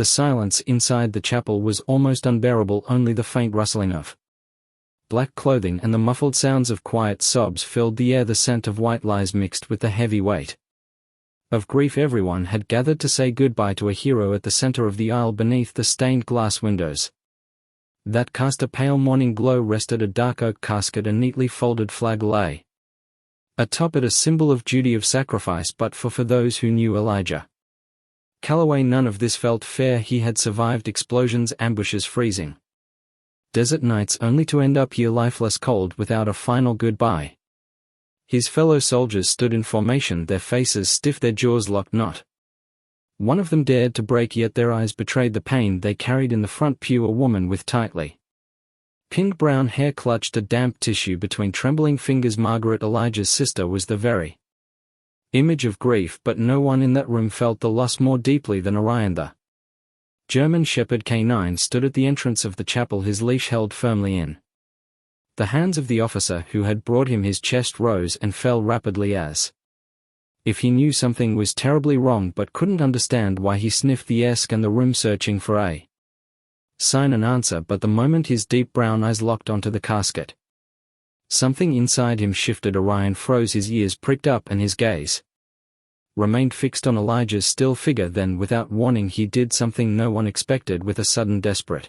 The silence inside the chapel was almost unbearable. Only the faint rustling of black clothing and the muffled sounds of quiet sobs filled the air. The scent of white lies mixed with the heavy weight of grief. Everyone had gathered to say goodbye to a hero at the center of the aisle. Beneath the stained glass windows that cast a pale morning glow rested a dark oak casket. A neatly folded flag lay atop it, a symbol of duty, of sacrifice, but for those who knew Elijah Calloway. None of this felt fair. He had survived explosions, ambushes, freezing desert nights, only to end up here lifeless, cold, without a final goodbye. His fellow soldiers stood in formation, their faces stiff, their jaws locked. Not one of them dared to break, yet their eyes betrayed the pain they carried. In the front pew, a woman with tightly pinned brown hair clutched a damp tissue between trembling fingers. Margaret, Elijah's sister, was the very image of grief, but no one in that room felt the loss more deeply than Orion. The German Shepherd K9 stood at the entrance of the chapel, his leash held firmly in the hands of the officer who had brought him. His chest rose and fell rapidly, as if he knew something was terribly wrong but couldn't understand why. He sniffed the air, scanned the room, searching for a sign, an answer, but the moment his deep brown eyes locked onto the casket, something inside him shifted. Orion froze, his ears pricked up, and his gaze remained fixed on Elijah's still figure. Then, without warning, he did something no one expected. With a sudden, desperate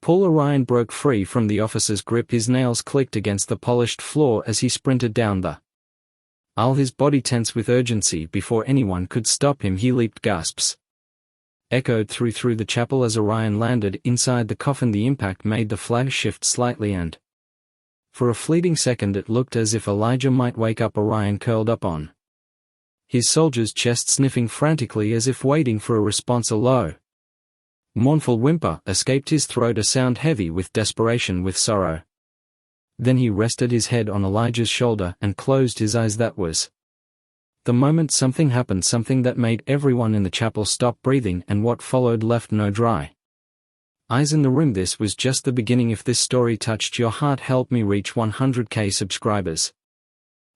pull, Orion broke free from the officer's grip. His nails clicked against the polished floor as he sprinted down the aisle, his body tense with urgency. Before anyone could stop him, he leaped. Gasps echoed through the chapel as Orion landed inside the coffin. The impact made the flag shift slightly, and for a fleeting second it looked as if Elijah might wake up. Orion curled up on his soldier's chest, sniffing frantically as if waiting for a response. A low, mournful whimper escaped his throat, a sound heavy with desperation, with sorrow. Then he rested his head on Elijah's shoulder and closed his eyes. That was the moment something happened, something that made everyone in the chapel stop breathing, and what followed left no dry eyes in the room. This was just the beginning. If this story touched your heart, help me reach 100K subscribers.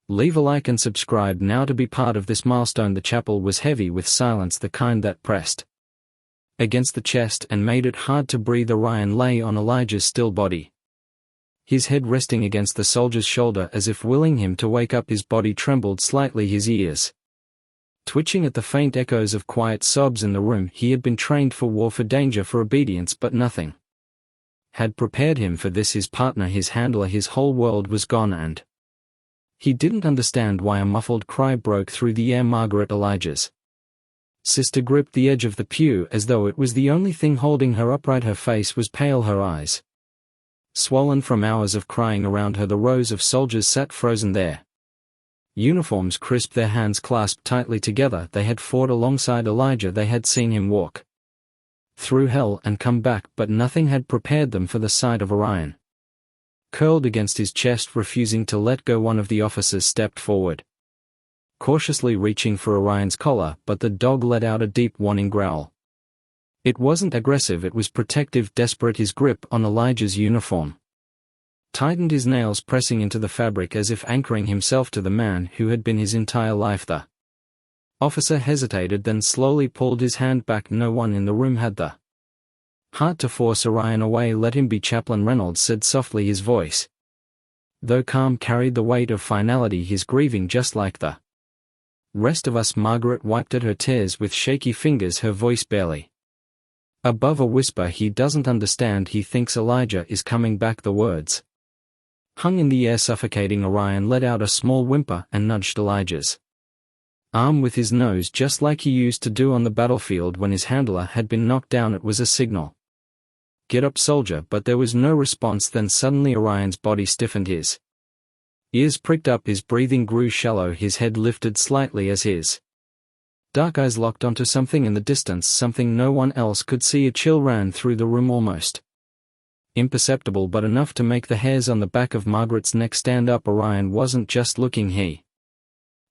Leave a like and subscribe now to be part of this milestone. The chapel was heavy with silence, the kind that pressed against the chest and made it hard to breathe. Orion lay on Elijah's still body, his head resting against the soldier's shoulder as if willing him to wake up. His body trembled slightly, his ears twitching at the faint echoes of quiet sobs in the room. He had been trained for war, for danger, for obedience, but nothing had prepared him for this. His partner, his handler, his whole world was gone, and he didn't understand why. A muffled cry broke through the air. Margaret, Elijah's sister, gripped the edge of the pew as though it was the only thing holding her upright. Her face was pale, her eyes swollen from hours of crying. Around her, the rows of soldiers sat frozen, their uniforms crisp, their hands clasped tightly together. They had fought alongside Elijah, they had seen him walk through hell and come back, but nothing had prepared them for the sight of Orion curled against his chest, refusing to let go. One of the officers stepped forward, cautiously reaching for Orion's collar, but the dog let out a deep warning growl. It wasn't aggressive, it was protective, desperate. His grip on Elijah's uniform tightened, his nails pressing into the fabric as if anchoring himself to the man who had been his entire life. The officer hesitated, then slowly pulled his hand back. No one in the room had the heart to force Orion away. Let him be, Chaplain Reynolds said softly, his voice, though calm, carried the weight of finality. He's grieving just like the rest of us. Margaret wiped at her tears with shaky fingers, her voice barely above a whisper. He doesn't understand, he thinks Elijah is coming back. The words hung in the air, suffocating. Orion let out a small whimper and nudged Elijah's arm with his nose, just like he used to do on the battlefield when his handler had been knocked down. It was a signal, "Get up, soldier," but there was no response. Then suddenly Orion's body stiffened, his ears pricked up, his breathing grew shallow, his head lifted slightly as his dark eyes locked onto something in the distance, something no one else could see. A chill ran through the room, almost imperceptible but enough to make the hairs on the back of Margaret's neck stand up. Orion wasn't just looking, he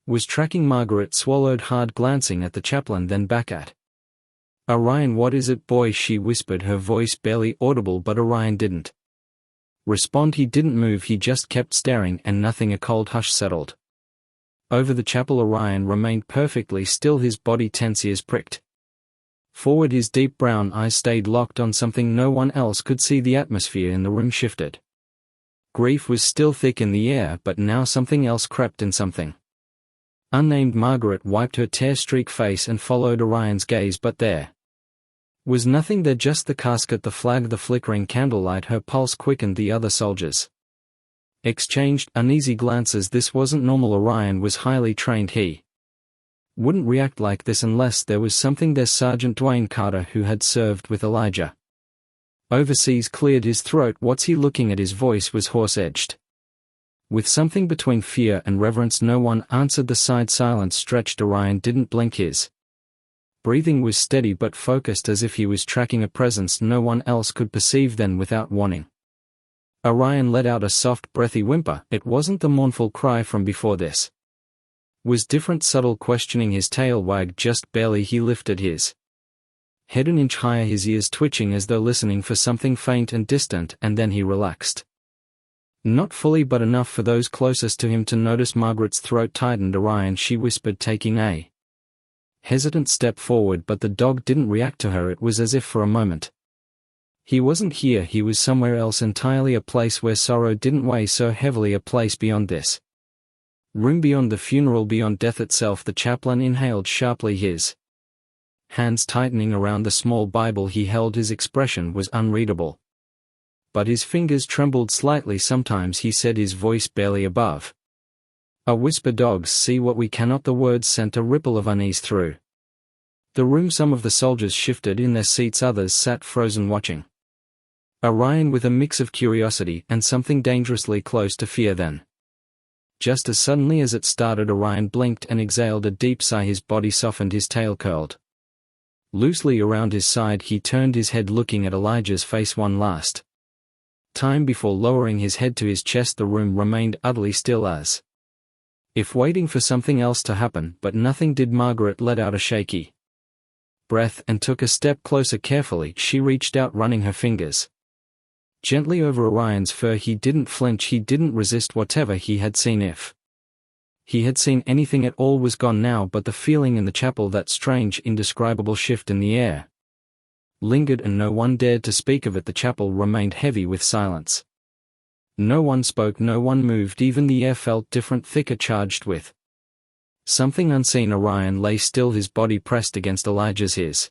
was tracking. Margaret swallowed hard, glancing at the chaplain, then back at Orion. "What is it, boy?" she whispered, her voice barely audible, but Orion didn't respond. He didn't move, he just kept staring, and nothing. A cold hush settled over the chapel. Orion remained perfectly still, his body tense, ears pricked. Forward, his deep brown eyes stayed locked on something no one else could see. The atmosphere in the room shifted. Grief was still thick in the air, but now something else crept in. Something unnamed. Margaret wiped her tear-streaked face and followed Orion's gaze, but there was nothing there, just the casket, the flag, the flickering candlelight. Her pulse quickened. The other soldiers exchanged uneasy glances. This wasn't normal. Orion was highly trained. He wouldn't react like this unless there was something there. Sergeant Dwayne Carter, who had served with Elijah overseas, cleared his throat. What's he looking at? His voice was hoarse-edged with something between fear and reverence. No one answered. The side silence stretched. Orion didn't blink. His breathing was steady but focused, as if he was tracking a presence no one else could perceive. Then, without warning, Orion let out a soft, breathy whimper. It wasn't the mournful cry from before. This was different, subtle, questioning. His tail wagged just barely. He lifted his head an inch higher, his ears twitching as though listening for something faint and distant, and then he relaxed. Not fully, but enough for those closest to him to notice. Margaret's throat tightened. Orion, she whispered, taking a hesitant step forward, but the dog didn't react to her. It was as if for a moment he wasn't here. He was somewhere else entirely, a place where sorrow didn't weigh so heavily, a place beyond this room, beyond the funeral, beyond death itself. The chaplain inhaled sharply, his hands tightening around the small Bible he held. His expression was unreadable, but his fingers trembled slightly. Sometimes, he said, his voice barely above a whisper, dogs see what we cannot. The words sent a ripple of unease through the room. Some of the soldiers shifted in their seats, others sat frozen, watching Orion with a mix of curiosity and something dangerously close to fear. Then, just as suddenly as it started, Orion blinked and exhaled a deep sigh. His body softened, his tail curled loosely around his side. He turned his head, looking at Elijah's face one last time before lowering his head to his chest. The room remained utterly still, as if waiting for something else to happen, but nothing did. Margaret let out a shaky breath and took a step closer. Carefully, she reached out, running her fingers gently over Orion's fur. He didn't flinch, he didn't resist. Whatever he had seen, if he had seen anything at all, was gone now, but the feeling in the chapel, that strange, indescribable shift in the air, lingered, and no one dared to speak of it. The chapel remained heavy with silence. No one spoke, no one moved. Even the air felt different, thicker, charged with something unseen. Orion lay still, his body pressed against Elijah's, his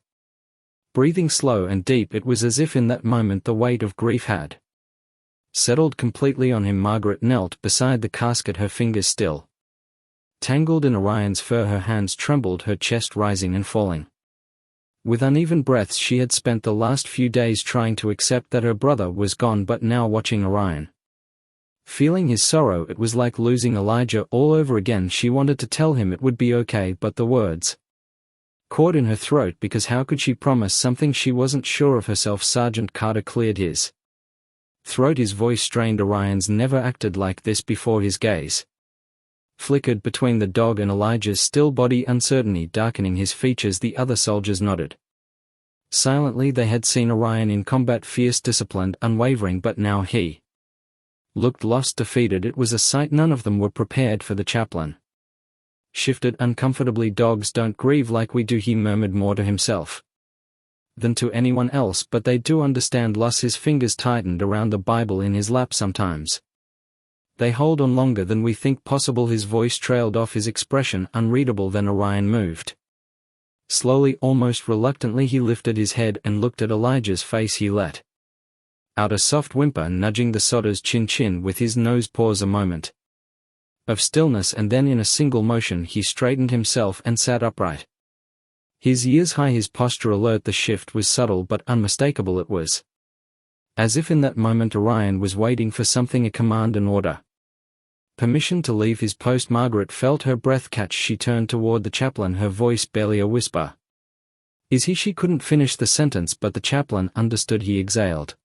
breathing slow and deep. It was as if in that moment the weight of grief had settled completely on him. Margaret knelt beside the casket, her fingers still tangled in Orion's fur. Her hands trembled, her chest rising and falling with uneven breaths. She had spent the last few days trying to accept that her brother was gone, but now, watching Orion, feeling his sorrow, it was like losing Elijah all over again. She wanted to tell him it would be okay, but the words caught in her throat, because how could she promise something she wasn't sure of herself? Sergeant Carter cleared his throat, his voice strained. Orion's never acted like this before. His gaze flickered between the dog and Elijah's still body, uncertainty darkening his features. The other soldiers nodded silently. They had seen Orion in combat, fierce, disciplined, unwavering, but now he looked lost, defeated. It was a sight none of them were prepared for. The chaplain shifted uncomfortably. Dogs don't grieve like we do, he murmured, more to himself than to anyone else, but they do understand loss. His fingers tightened around the Bible in his lap. Sometimes they hold on longer than we think possible. His voice trailed off, his expression unreadable. Then Orion moved slowly, almost reluctantly. He lifted his head and looked at Elijah's face. He let out a soft whimper, nudging the solder's chin with his nose. Pause, a moment of stillness, and then in a single motion he straightened himself and sat upright, his ears high, his posture alert. The shift was subtle but unmistakable. It was as if in that moment Orion was waiting for something, a command, an order, permission to leave his post. Margaret felt her breath catch. She turned toward the chaplain, her voice barely a whisper. Is he? She couldn't finish the sentence, but the chaplain understood. He exhaled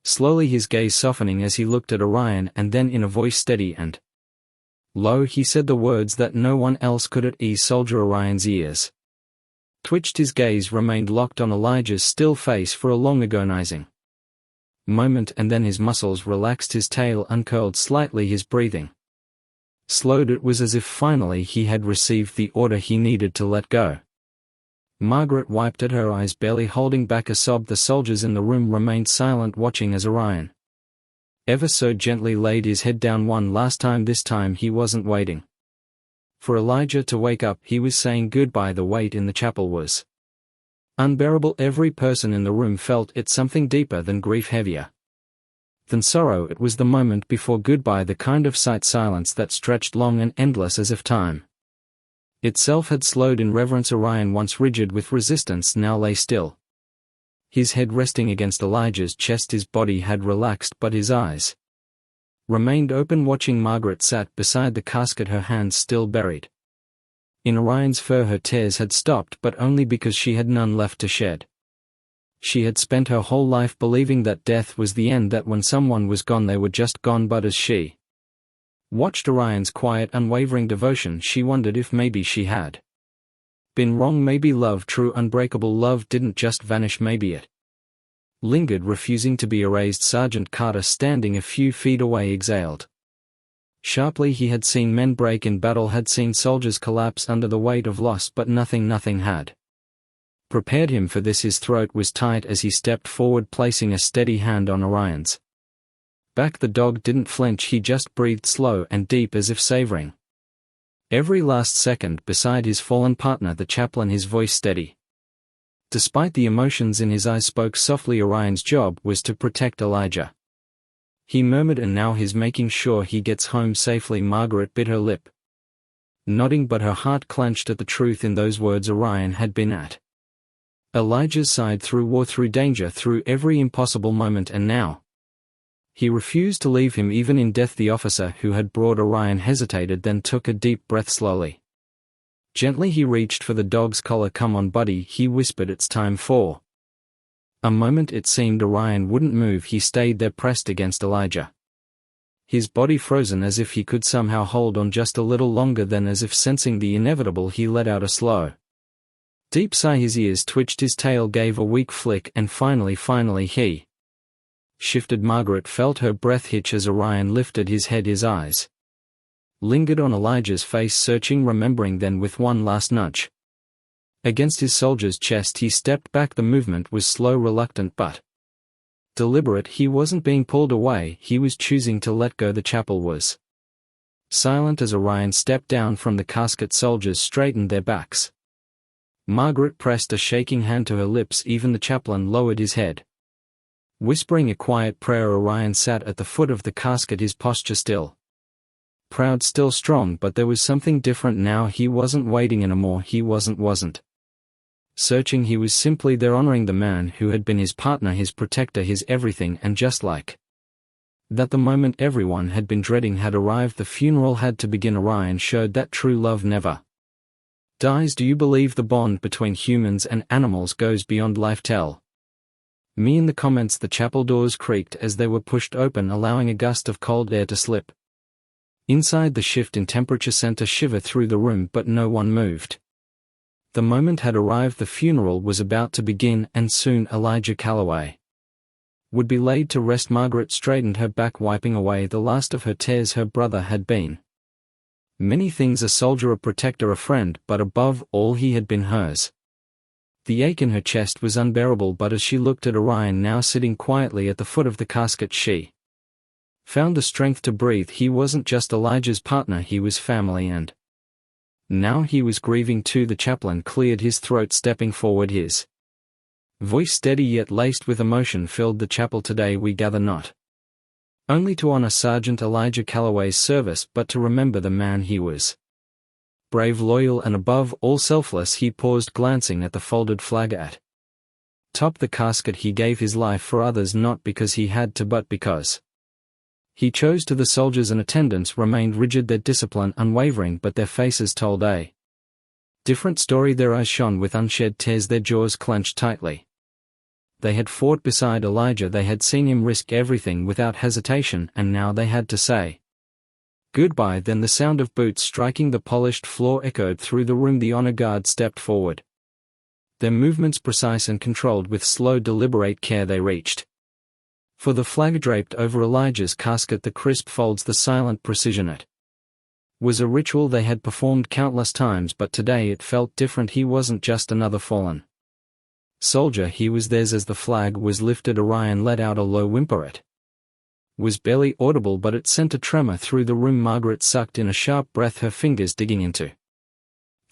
slowly, his gaze softening as he looked at Orion, and then in a voice steady and low, he said the words that no one else could at ease. Soldier Orion's ears twitched, his gaze remained locked on Elijah's still face for a long agonizing moment, and then his muscles relaxed, his tail uncurled slightly, his breathing slowed. It was as if finally he had received the order he needed to let go. Margaret wiped at her eyes, barely holding back a sob. The soldiers in the room remained silent, watching as Orion ever so gently laid his head down one last time. This time he wasn't waiting for Elijah to wake up. He was saying goodbye. The weight in the chapel was unbearable. Every person in the room felt it, something deeper than grief, heavier than sorrow. It was the moment before goodbye, the kind of silence that stretched long and endless, as if time itself had slowed in reverence. Orion, once rigid with resistance, now lay still, his head resting against Elijah's chest. His body had relaxed, but his eyes remained open, watching. Margaret sat beside the casket, her hands still buried in Orion's fur. Her tears had stopped, but only because she had none left to shed. She had spent her whole life believing that death was the end, that when someone was gone they were just gone. But as she watched Orion's quiet, unwavering devotion, she wondered if maybe she had been wrong. Maybe love, true unbreakable love, didn't just vanish. Maybe it lingered, refusing to be erased. Sergeant Carter, standing a few feet away, exhaled sharply. He had seen men break in battle, had seen soldiers collapse under the weight of loss, but nothing had prepared him for this. His throat was tight as he stepped forward, placing a steady hand on Orion's back. The dog didn't flinch, he just breathed slow and deep, as if savoring every last second beside his fallen partner. The chaplain, his voice steady despite the emotions in his eyes, spoke softly. Orion's job was to protect Elijah, he murmured, and now he's making sure he gets home safely. Margaret bit her lip, nodding, but her heart clenched at the truth in those words. Orion had been at Elijah's side through war, through danger, through every impossible moment, and now he refused to leave him even in death. The officer who had brought Orion hesitated, then took a deep breath. Slowly, gently, he reached for the dog's collar. "Come on, buddy," he whispered. "It's time for..." A moment it seemed Orion wouldn't move. He stayed there, pressed against Elijah, his body frozen, as if he could somehow hold on just a little longer. Then, as if sensing the inevitable, he let out a slow, deep sigh. His ears twitched, his tail gave a weak flick, and finally he shifted. Margaret felt her breath hitch as Orion lifted his head. His eyes lingered on Elijah's face, searching, remembering. Then, with one last nudge against his soldier's chest, he stepped back. The movement was slow, reluctant, but deliberate. He wasn't being pulled away, he was choosing to let go. The chapel was silent as Orion stepped down from the casket. Soldiers straightened their backs. Margaret pressed a shaking hand to her lips. Even the chaplain lowered his head, whispering a quiet prayer. Orion sat at the foot of the casket, his posture still proud, still strong, but there was something different now. He wasn't waiting anymore, he wasn't searching, he was simply there, honoring the man who had been his partner, his protector, his everything. And just like that, the moment everyone had been dreading had arrived. The funeral had to begin. Orion showed that true love never dies. Do you believe the bond between humans and animals goes beyond life? Tell me in the comments. The chapel doors creaked as they were pushed open, allowing a gust of cold air to slip inside. The shift in temperature sent a shiver through the room, but no one moved. The moment had arrived. The funeral was about to begin, and soon Elijah Calloway would be laid to rest. Margaret straightened her back, wiping away the last of her tears. Her brother had been many things: a soldier, a protector, a friend, but above all he had been hers. The ache in her chest was unbearable, but as she looked at Orion, now sitting quietly at the foot of the casket, she found the strength to breathe. He wasn't just Elijah's partner, he was family, and now he was grieving too. The chaplain cleared his throat, stepping forward, his voice steady yet laced with emotion. Filled the chapel. Today we gather not only to honor Sergeant Elijah Calloway's service, but to remember the man he was. Brave, loyal, and above all selfless. He paused, glancing at the folded flag at top the casket. He gave his life for others, not because he had to, but because he chose to. The soldiers and attendants remained rigid, their discipline unwavering, but their faces told a different story. Their eyes shone with unshed tears, their jaws clenched tightly. They had fought beside Elijah, they had seen him risk everything without hesitation, and now they had to say goodbye. Then the sound of boots striking the polished floor echoed through the room. The honor guard stepped forward, their movements precise and controlled. With slow, deliberate care they reached for the flag draped over Elijah's casket, the crisp folds, the silent precision it Was a ritual they had performed countless times, but today it felt different. He wasn't just another fallen soldier, he was theirs. As the flag was lifted, Orion let out a low whimper. It was barely audible, but it sent a tremor through the room. Margaret sucked in a sharp breath, her fingers digging into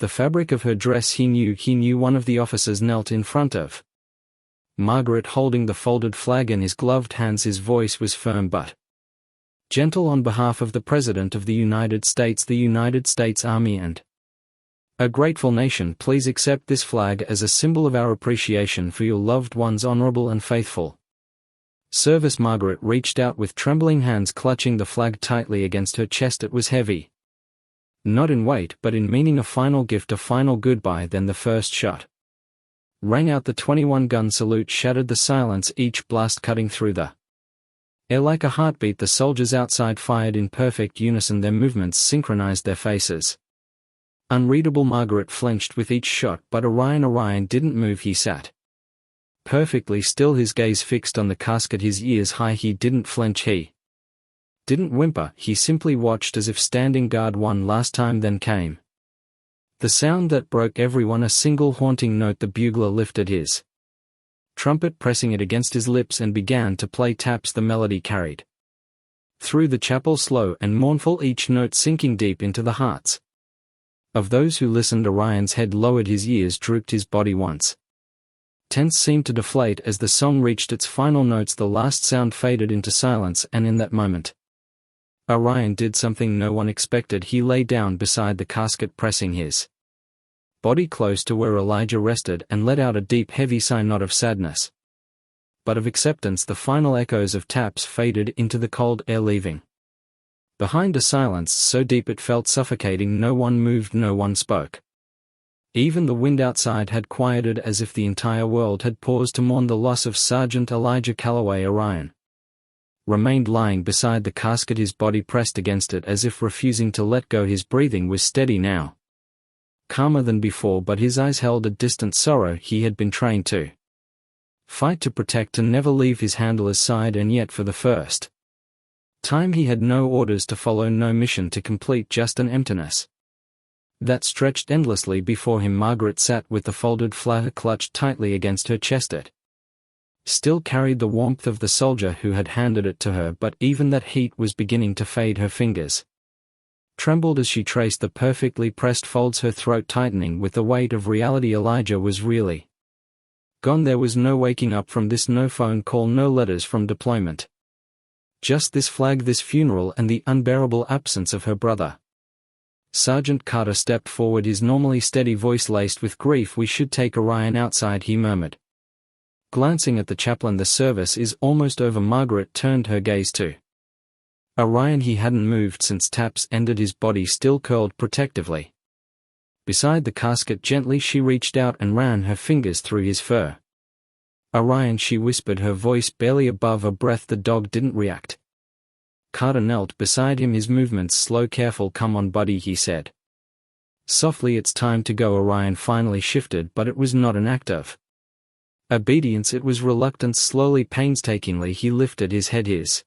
the fabric of her dress. He knew one of the officers knelt in front of Margaret, holding the folded flag in his gloved hands. His voice was firm but gentle. On behalf of the President of the United States Army and a grateful nation, please accept this flag as a symbol of our appreciation for your loved one's honorable and faithful service. Margaret reached out with trembling hands, clutching the flag tightly against her chest. It was heavy, not in weight but in meaning, a final gift, a final goodbye. Then the first shot rang out. The 21-gun salute shattered the silence, each blast cutting through the air like a heartbeat. The soldiers outside fired in perfect unison, their movements synchronized, their faces unreadable. Margaret flinched with each shot, but Orion didn't move. He sat perfectly still, his gaze fixed on the casket, his ears high. He didn't flinch, he didn't whimper, he simply watched as if standing guard one last time. Then came the sound that broke everyone, a single haunting note. The bugler lifted his trumpet, pressing it against his lips, and began to play taps. The melody carried through the chapel, slow and mournful, each note sinking deep into the hearts of those who listened. Orion's head lowered, his ears drooped, his body once tense seemed to deflate as the song reached its final notes. The last sound faded into silence, and in that moment, Orion did something no one expected. He lay down beside the casket, pressing his body close to where Elijah rested, and let out a deep, heavy sigh, not of sadness, but of acceptance. The final echoes of taps faded into the cold air, leaving behind a silence so deep it felt suffocating. No one moved, no one spoke. Even the wind outside had quieted, as if the entire world had paused to mourn the loss of Sergeant Elijah Calloway. Orion remained lying beside the casket, his body pressed against it as if refusing to let go. His breathing was steady now, calmer than before, but his eyes held a distant sorrow. He had been trained to fight, to protect, to never leave his handler's side, and yet for the first time he had no orders to follow, no mission to complete, just an emptiness that stretched endlessly before him. Margaret sat with the folded flag clutched tightly against her chest. It still carried the warmth of the soldier who had handed it to her, but even that heat was beginning to fade. Her fingers trembled as she traced the perfectly pressed folds, her throat tightening with the weight of reality. Elijah was really gone. There was no waking up from this, no phone call, no letters from deployment. Just this flag, this funeral, and the unbearable absence of her brother. Sergeant Carter stepped forward, his normally steady voice laced with grief. "We should take Orion outside," he murmured, glancing at the chaplain. "The service is almost over." Margaret turned her gaze to Orion. He hadn't moved since taps ended, his body still curled protectively beside the casket. Gently she reached out and ran her fingers through his fur. "Orion," she whispered, her voice barely above a breath. The dog didn't react. Carter knelt beside him, his movements slow, careful. "Come on, buddy," he said softly. "It's time to go." Orion finally shifted, but it was not an act of obedience, it was reluctance. Slowly, painstakingly, he lifted his head, his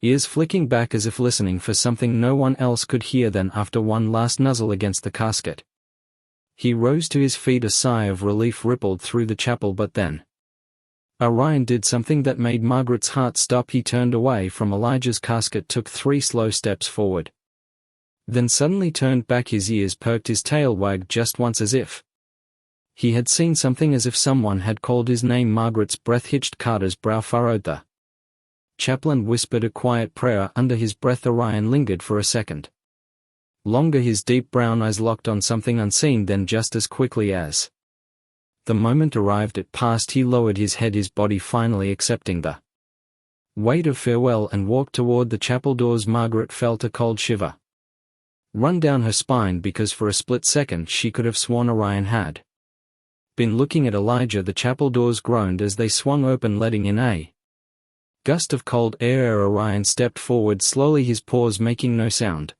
ears flicking back as if listening for something no one else could hear. Then, after one last nuzzle against the casket, he rose to his feet. A sigh of relief rippled through the chapel, but then Orion did something that made Margaret's heart stop. He turned away from Elijah's casket, took 3 slow steps forward, then suddenly turned back. His ears perked, his tail wagged just once, as if he had seen something, as if someone had called his name. Margaret's breath hitched, Carter's brow furrowed. The chaplain whispered a quiet prayer under his breath. Orion lingered for a second longer, his deep brown eyes locked on something unseen. Then, just as quickly as the moment arrived, it passed. He lowered his head, his body finally accepting the weight of farewell, and walked toward the chapel doors. Margaret felt a cold shiver run down her spine, because for a split second she could have sworn Orion had been looking at Elijah. The chapel doors groaned as they swung open, letting in a gust of cold air. Orion stepped forward slowly, his paws making no sound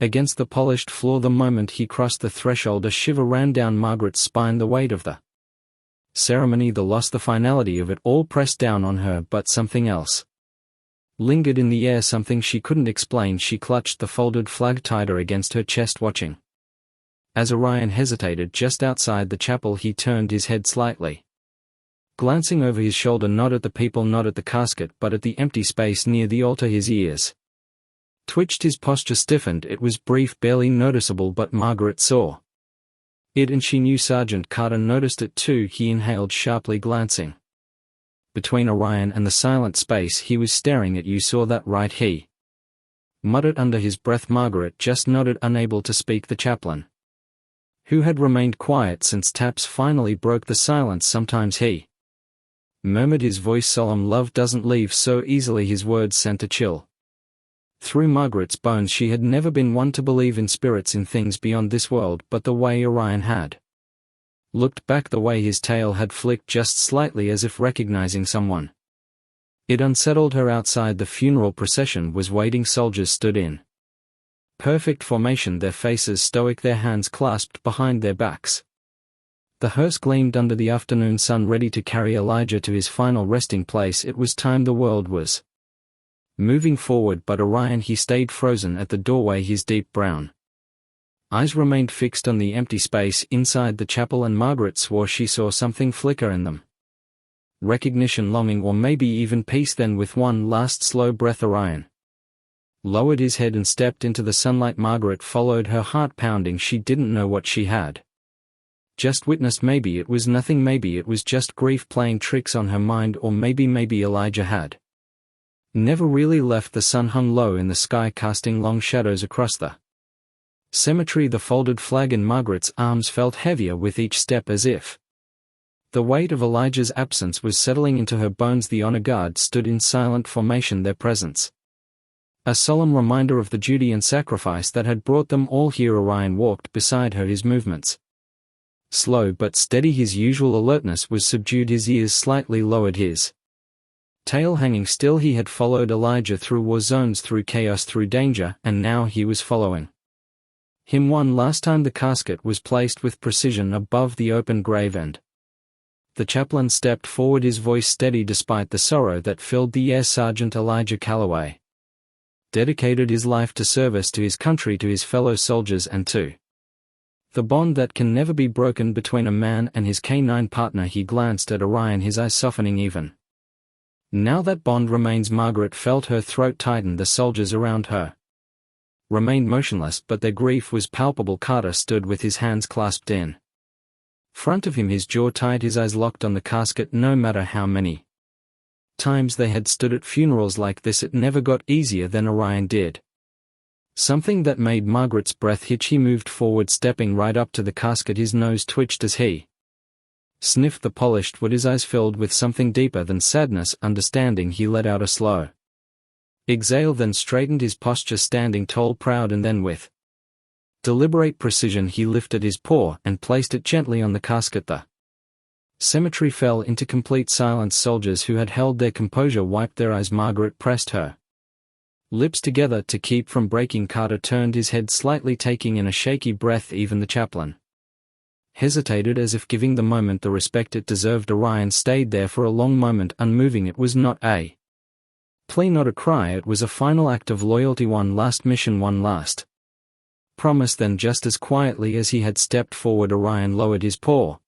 against the polished floor. The moment he crossed the threshold, a shiver ran down Margaret's spine. The weight of the ceremony, the loss, the finality of it all pressed down on her, but something else lingered in the air, something she couldn't explain. She clutched the folded flag tighter against her chest, watching. As Orion hesitated just outside the chapel, he turned his head slightly. Glancing over his shoulder, not at the people, not at the casket, but at the empty space near the altar, his ears twitched, his posture stiffened. It was brief, barely noticeable, but Margaret saw it, and she knew Sergeant Carter noticed it too. He inhaled sharply, glancing between Orion and the silent space. He was staring at you. Saw that, right? He muttered under his breath. Margaret just nodded, unable to speak. The chaplain, who had remained quiet since taps finally broke the silence. Sometimes he murmured, his voice solemn. Love doesn't leave so easily. His words sent a chill through Margaret's bones. She had never been one to believe in spirits, in things beyond this world, but the way Orion had looked back, the way his tail had flicked just slightly as if recognizing someone, it unsettled her. Outside, the funeral procession was waiting. Soldiers stood in perfect formation, their faces stoic, their hands clasped behind their backs. The hearse gleamed under the afternoon sun, ready to carry Elijah to his final resting place. It was time. The world was moving forward, but Orion, he stayed frozen at the doorway. His deep brown eyes remained fixed on the empty space inside the chapel, and Margaret swore she saw something flicker in them. Recognition, longing, or maybe even peace. Then, with one last slow breath, Orion lowered his head and stepped into the sunlight. Margaret followed, her heart pounding. She didn't know what she had just witnessed. Maybe it was nothing, maybe it was just grief playing tricks on her mind, or maybe Elijah had never really left. The sun hung low in the sky, casting long shadows across the cemetery. The folded flag in Margaret's arms felt heavier with each step, as if the weight of Elijah's absence was settling into her bones. The honor guard stood in silent formation, their presence a solemn reminder of the duty and sacrifice that had brought them all here. Orion walked beside her, his movements slow but steady. His usual alertness was subdued, his ears slightly lowered, his tail hanging still. He had followed Elijah through war zones, through chaos, through danger, and now he was following him one last time. The casket was placed with precision above the open grave, and the chaplain stepped forward, his voice steady despite the sorrow that filled the air. Sergeant Elijah Calloway dedicated his life to service to his country, to his fellow soldiers, and to the bond that can never be broken between a man and his canine partner. He glanced at Orion, his eyes softening. Even now that bond remains. Margaret felt her throat tighten. The soldiers around her remained motionless, but their grief was palpable. Carter stood with his hands clasped in front of him, his jaw tight, his eyes locked on the casket. No matter how many times they had stood at funerals like this, it never got easier than Orion did. Something that made Margaret's breath hitch. He moved forward, stepping right up to the casket. His nose twitched as he sniffed the polished wood, his eyes filled with something deeper than sadness, understanding. He let out a slow exhale, then straightened his posture, standing tall, proud, and then with deliberate precision he lifted his paw and placed it gently on the casket. The cemetery fell into complete silence. Soldiers who had held their composure wiped their eyes. Margaret pressed her lips together to keep from breaking. Carter turned his head slightly, taking in a shaky breath. Even the chaplain hesitated, as if giving the moment the respect it deserved. Orion stayed there for a long moment, unmoving. It was not a plea, not a cry. It was a final act of loyalty, one last mission, one last promise. Then, just as quietly as he had stepped forward, Orion lowered his paw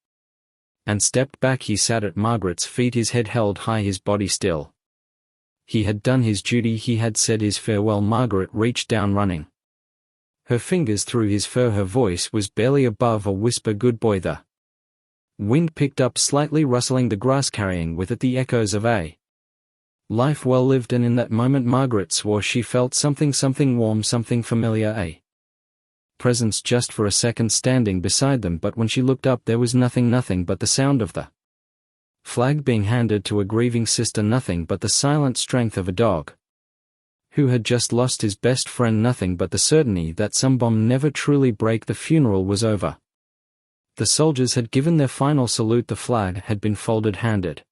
and stepped back. He sat at Margaret's feet, his head held high, his body still. He had done his duty, he had said his farewell. Margaret reached down, running her fingers through his fur. Her voice was barely above a whisper. Good boy. The wind picked up slightly, rustling the grass, carrying with it the echoes of a life well lived, and in that moment Margaret swore she felt something warm, something familiar, a presence just for a second standing beside them. But when she looked up, there was nothing but the sound of the flag being handed to a grieving sister, nothing but the silent strength of a dog who had just lost his best friend, nothing but the certainty that some bomb never truly break. The funeral was over. The soldiers had given their final salute. The flag had been folded, handed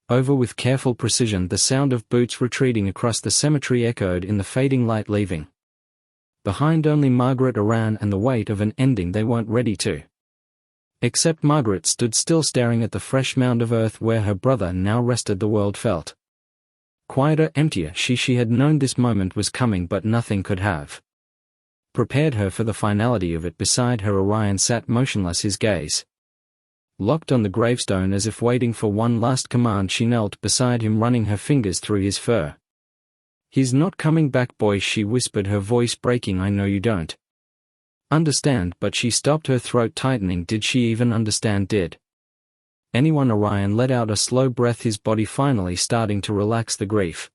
over with careful precision. The sound of boots retreating across the cemetery echoed in the fading light, leaving behind only Margaret, Orion, and the weight of an ending they weren't ready to accept. Margaret stood still, staring at the fresh mound of earth where her brother now rested. The world felt quieter, emptier. She had known this moment was coming, but nothing could have prepared her for the finality of it. Beside her Orion sat motionless, his gaze locked on the gravestone as if waiting for one last command. She knelt beside him, running her fingers through his fur. "He's not coming back, boy," she whispered, her voice breaking. "I know you don't understand," but she stopped, her throat tightening. Did she even understand? Did anyone? Orion let out a slow breath, his body finally starting to relax. The grief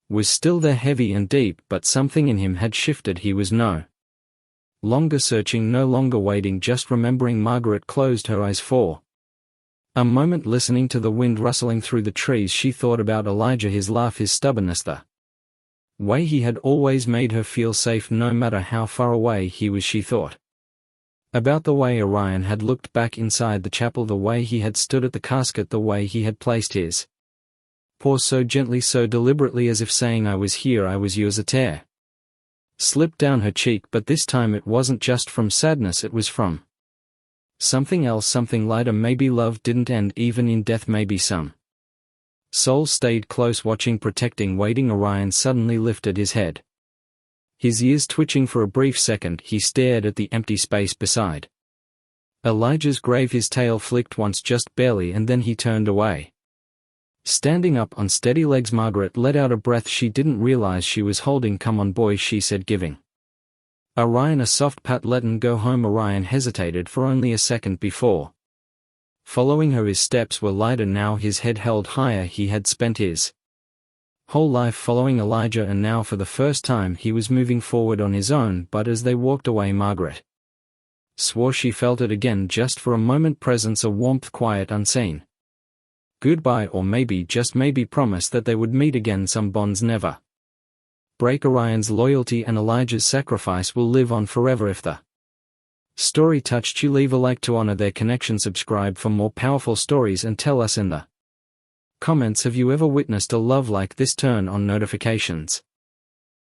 was still there, heavy and deep, but something in him had shifted. He was no longer searching, no longer waiting, just remembering. Margaret closed her eyes for a moment, listening to the wind rustling through the trees. She thought about Elijah, his laugh, his stubbornness, the way he had always made her feel safe no matter how far away he was. She thought about the way Orion had looked back inside the chapel, the way he had stood at the casket, the way he had placed his paw so gently, so deliberately, as if saying, "I was here, I was yours." A tear slipped down her cheek, but this time it wasn't just from sadness, it was from something else, something lighter. Maybe love didn't end even in death. Maybe some soul stayed close, watching, protecting, waiting. Orion suddenly lifted his head, his ears twitching. For a brief second he stared at the empty space beside Elijah's grave. His tail flicked once, just barely, and then he turned away. Standing up on steady legs, Margaret let out a breath she didn't realize she was holding. "Come on, boy," she said, giving Orion a soft pat. "Let'n go home." Orion hesitated for only a second before following her. His steps were lighter now, his head held higher. He had spent his whole life following Elijah, and now for the first time he was moving forward on his own. But as they walked away, Margaret swore she felt it again, just for a moment. Presence, a warmth, quiet, unseen goodbye, or maybe, just maybe, promise that they would meet again. Some bonds never break. Orion's loyalty and Elijah's sacrifice will live on forever. If the story touched you, leave a like to honor their connection. Subscribe for more powerful stories and tell us in the comments, have you ever witnessed a love like this? Turn on notifications